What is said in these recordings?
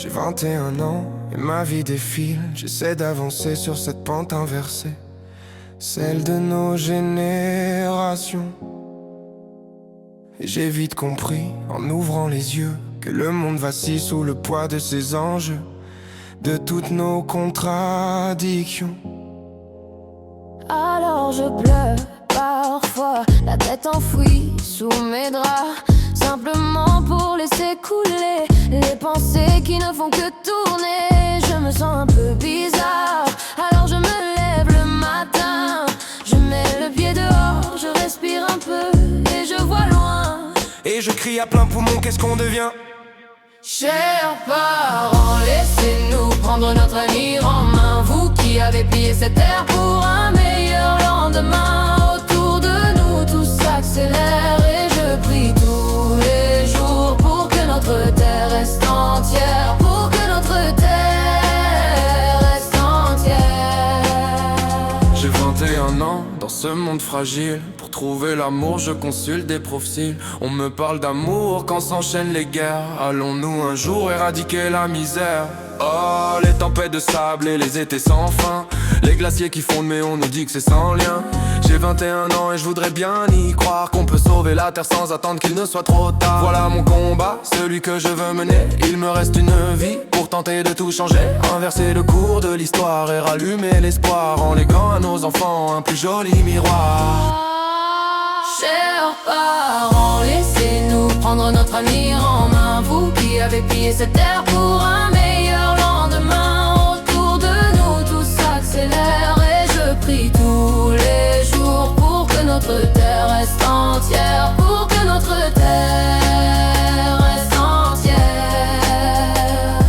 J'ai 21 ans et ma vie défile. J'essaie d'avancer sur cette pente inversée, celle de nos générations. Et j'ai vite compris, en ouvrant les yeux, que le monde vacille sous le poids de ses enjeux, de toutes nos contradictions. Alors je pleure parfois, la tête enfouie sous mes draps, simplement pour laisser couler les pensées qui ne font que tourner. Je me sens un peu bizarre, alors je me lève le matin, je mets le pied dehors, je respire un peu et je vois loin. Et je crie à plein poumon, qu'est-ce qu'on devient? Chers parents, laissez-nous prendre notre avenir en main. Vous qui avez pillé cette terre pour un meilleur lendemain. Autour de nous tout s'accélère et je prie tous les jours pour que notre terre reste entière, pour que notre terre reste entière. J'ai 21 ans dans ce monde fragile. Pour trouver l'amour je consulte des profils. On me parle d'amour quand s'enchaînent les guerres. Allons-nous un jour éradiquer la misère? Oh, les tempêtes de sable et les étés sans fin, les glaciers qui fondent mais on nous dit que c'est sans lien. J'ai 21 ans et je voudrais bien y croire qu'on peut sauver la terre sans attendre qu'il ne soit trop tard. Voilà mon combat, celui que je veux mener. Il me reste une vie pour tenter de tout changer, inverser le cours de l'histoire et rallumer l'espoir en léguant à nos enfants un plus joli miroir. Chers parents, laissez-nous prendre notre avenir en main. Vous qui avez pillé cette terre pour un meilleur lendemain. Autour de nous tout s'accélère et je prie tous les jours pour que notre terre reste entière, pour que notre terre reste entière.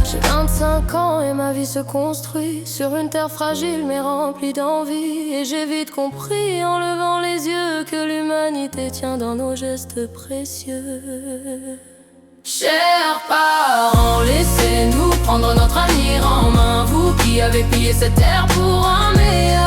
J'ai 25 ans et ma vie se construit sur une terre fragile mais remplie d'envie. Et j'ai vite compris en levant les yeux que l'humanité tient dans nos gestes précieux. Chers parents, laissez-nous prendre notre avenir en main. Vous qui avez pillé cette terre pour un meilleur